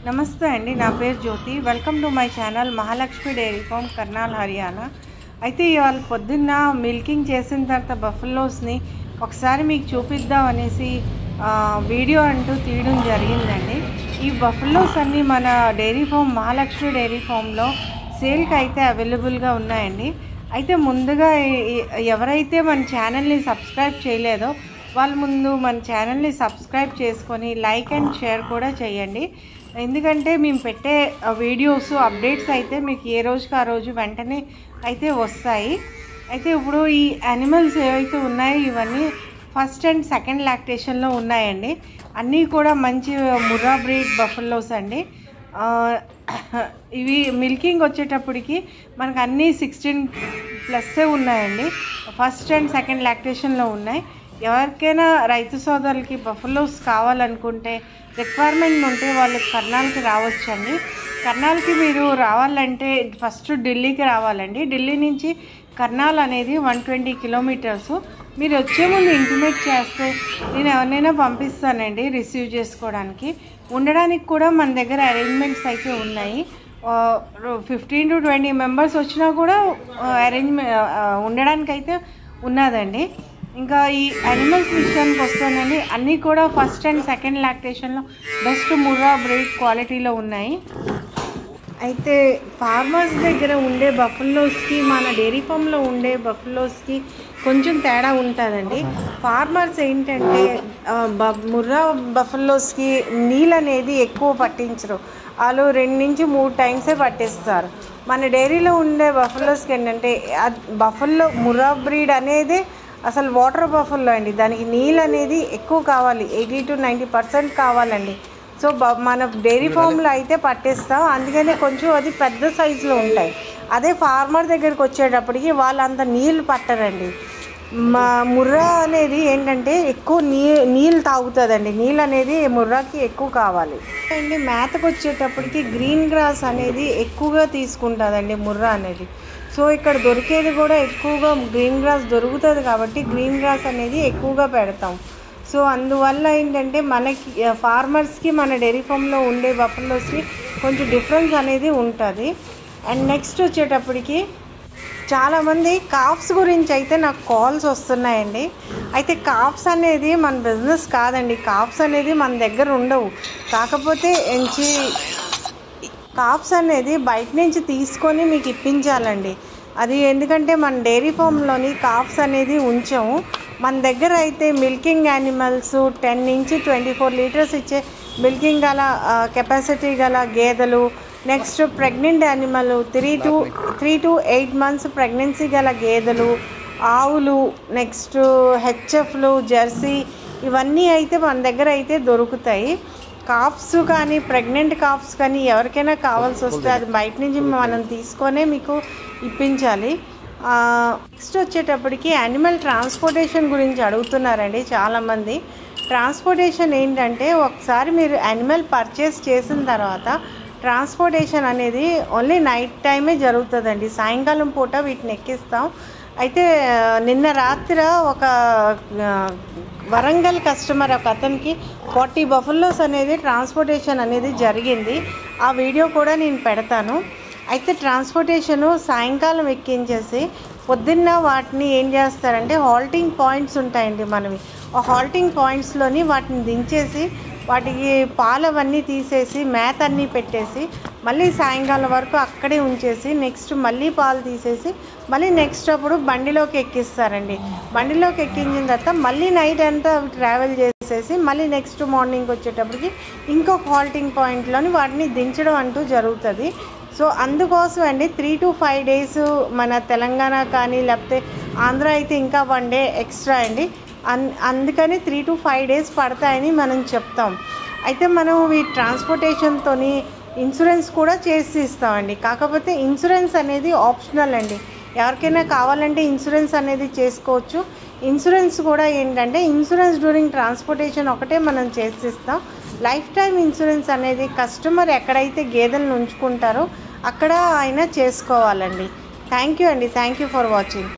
నమస్తే అండి, నా పేరు Jyothi. Welcome to my channel Mahalakshmi dairy farm, Karnal, Haryana. అయితే ఇవాళ పొద్దున్న మిల్కింగ్ చేసిన తర్వాత బఫెలోస్ని ఒకసారి మీకు చూపిద్దాం అనేసి వీడియో అంటూ తీయడం జరిగిందండి. ఈ బఫెలోస్ అన్నీ మన డైరీ ఫామ్ మహాలక్ష్మి డైరీ ఫామ్లో సేల్కి అయితే అవైలబుల్గా ఉన్నాయండి. అయితే ముందుగా ఎవరైతే మన ఛానల్ని సబ్స్క్రైబ్ చేయలేదో వాళ్ళు ముందు మన ఛానల్ని సబ్స్క్రైబ్ చేసుకొని లైక్ అండ్ షేర్ కూడా చేయండి. ఎందుకంటే మేము పెట్టే వీడియోస్ అప్డేట్స్ అయితే మీకు ఏ రోజుకి ఆ రోజు వెంటనే అయితే వస్తాయి. అయితే ఇప్పుడు ఈ యానిమల్స్ ఏవైతే ఉన్నాయో ఇవన్నీ ఫస్ట్ అండ్ సెకండ్ లాక్టేషన్లో ఉన్నాయండి. అన్నీ కూడా మంచి ముర్రా బ్రీడ్ బఫెలోస్ అండి. ఇవి మిల్కింగ్ వచ్చేటప్పటికి మనకు అన్నీ 16+ ఉన్నాయండి. ఫస్ట్ అండ్ సెకండ్ లాక్టేషన్లో ఉన్నాయి. ఎవరికైనా రైతు సోదరులకి బఫెలోస్ కావాలనుకుంటే రిక్వైర్మెంట్ ఉంటే వాళ్ళు కర్నాల్కి రావచ్చండి. కర్నాల్కి మీరు రావాలంటే ఫస్ట్ ఢిల్లీకి రావాలండి. ఢిల్లీ నుంచి కర్నాల్ అనేది 120 కిలోమీటర్స్. మీరు వచ్చే ముందు ఇంటిమేట్ చేస్తే నేను ఎవరినైనా పంపిస్తానండి రిసీవ్ చేసుకోవడానికి. ఉండడానికి కూడా మన దగ్గర అరేంజ్మెంట్స్ అయితే ఉన్నాయి. 15 to 20 మెంబర్స్ వచ్చినా కూడా ఉండడానికి అయితే ఉన్నదండి. ఇంకా ఈ యానిమల్స్ విషయానికి వస్తానండి, అన్నీ కూడా ఫస్ట్ అండ్ సెకండ్ లాక్టేషన్లో బెస్ట్ ముర్రా బ్రీడ్ క్వాలిటీలో ఉన్నాయి. అయితే ఫార్మర్స్ దగ్గర ఉండే బఫెలోస్కి మన డైరీ ఫామ్లో ఉండే బఫెలోస్కి కొంచెం తేడా ఉంటుందండి. ఫార్మర్స్ ఏంటంటే ముర్రా బఫెలోస్కి నీళ్ళు అనేది ఎక్కువ పట్టించరు. వాళ్ళు 2 నుంచి 3 టైమ్సే పట్టిస్తారు. మన డైరీలో ఉండే బఫెలోస్కి ఏంటంటే బఫెలో ముర్రా బ్రీడ్ అనేది అసలు వాటర్ బఫెలో అండి. దానికి నీళ్ళు అనేది ఎక్కువ కావాలి, 80 to 90% కావాలండి. సో మన డైరీ ఫామ్లో అయితే పట్టిస్తాం, అందుకనే కొంచెం అది పెద్ద సైజులో ఉంటాయి. అదే ఫార్మర్ దగ్గరికి వచ్చేటప్పటికి వాళ్ళు అంత నీళ్ళు పట్టరండి. మా ముర్రా అనేది ఏంటంటే ఎక్కువ నీళ్ళు తాగుతుందండి. నీళ్ళు అనేది ముర్రాకి ఎక్కువ కావాలి అండి. మేతకు వచ్చేటప్పటికి గ్రీన్ గ్రాస్ అనేది ఎక్కువగా తీసుకుంటుందండి ముర్రా అనేది. సో ఇక్కడ దొరికేది కూడా ఎక్కువగా గ్రీన్ గ్రాస్ దొరుకుతుంది కాబట్టి గ్రీన్ గ్రాస్ అనేది ఎక్కువగా పెడతాం. సో అందువల్ల ఏంటంటే మనకి ఫార్మర్స్కి మన డైరీ ఫామ్లో ఉండే బఫెలోస్కి కొంచెం డిఫరెన్స్ అనేది ఉంటుంది. అండ్ నెక్స్ట్ వచ్చేటప్పటికి చాలామంది కాఫ్స్ గురించి అయితే నాకు కాల్స్ వస్తున్నాయండి. అయితే కాఫ్స్ అనేది మన బిజినెస్ కాదండి. కాఫ్స్ అనేది మన దగ్గర ఉండవు. కాకపోతే కాఫ్స్ అనేది బయట నుంచి తీసుకొని మీకు ఇప్పించాలండి. అది ఎందుకంటే మన డైరీ ఫామ్లోని కాఫ్స్ అనేది ఉంచాము. మన దగ్గర అయితే మిల్కింగ్ యానిమల్స్ 10 నుంచి 24 లీటర్స్ ఇచ్చే మిల్కింగ్ గల కెపాసిటీ గల గేదెలు, next pregnant animal 3 to 8 months pregnancy గల గేదెలు, ఆవులు, నెక్స్ట్ హెచ్ఎఫ్లు, జెర్సీ, ఇవన్నీ అయితే మన దగ్గర అయితే దొరుకుతాయి. కాఫ్స్ కానీ ప్రెగ్నెంట్ కాఫ్స్ కానీ ఎవరికైనా కావాల్సి వస్తే అది బయట నుంచి మనం తీసుకొనే మీకు ఇప్పించాలి. నెక్స్ట్ వచ్చేటప్పటికి యానిమల్ ట్రాన్స్పోర్టేషన్ గురించి అడుగుతున్నారండి చాలామంది. ట్రాన్స్పోర్టేషన్ ఏంటంటే ఒకసారి మీరు యానిమల్ పర్చేస్ చేసిన తర్వాత ట్రాన్స్పోర్టేషన్ అనేది ఓన్లీ నైట్ టైమే జరుగుతుందండి. సాయంకాలం పూట వీటిని ఎక్కిస్తాం. అయితే నిన్న రాత్రి ఒక వరంగల్ కస్టమర్ ఒక అతనికి 40 బఫెలోస్ అనేది ట్రాన్స్పోర్టేషన్ అనేది జరిగింది. ఆ వీడియో కూడా నేను పెడతాను. అయితే ట్రాన్స్పోర్టేషను సాయంకాలం ఎక్కించేసి పొద్దున్న వాటిని ఏం చేస్తారంటే హాల్టింగ్ పాయింట్స్ ఉంటాయండి మనవి. ఆ హాల్టింగ్ పాయింట్స్లోని వాటిని దించేసి వాటికి పాలు అవన్నీ తీసేసి మేత అన్నీ పెట్టేసి మళ్ళీ సాయంకాలం వరకు అక్కడే ఉంచేసి నెక్స్ట్ మళ్ళీ పాలు తీసేసి మళ్ళీ నెక్స్ట్ అప్పుడు బండిలోకి ఎక్కిస్తారండి. బండిలోకి ఎక్కించిన తర్వాత మళ్ళీ నైట్ అంతా ట్రావెల్ చేసేసి మళ్ళీ నెక్స్ట్ మార్నింగ్ వచ్చేటప్పటికి ఇంకొక హాల్టింగ్ పాయింట్లోని వాటిని దించడం అంటూ జరుగుతుంది. సో అందుకోసం అండి 3 to 5 days మన తెలంగాణ కానీ లేకపోతే ఆంధ్ర అయితే ఇంకా 1 day ఎక్స్ట్రా అండి. అందుకని 3 to 5 days పడతాయని మనం చెప్తాం. అయితే మనం ఈ ట్రాన్స్పోర్టేషన్తో ఇన్సూరెన్స్ కూడా చేసి ఇస్తామండి. కాకపోతే ఇన్సూరెన్స్ అనేది ఆప్షనల్ అండి. ఎవరికైనా కావాలంటే ఇన్సూరెన్స్ అనేది చేసుకోవచ్చు. ఇన్సూరెన్స్ కూడా ఏంటంటే ఇన్సూరెన్స్ డ్యూరింగ్ ట్రాన్స్పోర్టేషన్ ఒకటే మనం చేసిస్తాం. లైఫ్ టైం ఇన్సూరెన్స్ అనేది కస్టమర్ ఎక్కడైతే గేదెలను ఉంచుకుంటారో అక్కడ ఆయన చేసుకోవాలండి. థ్యాంక్ యూ అండి. Thank you for watching.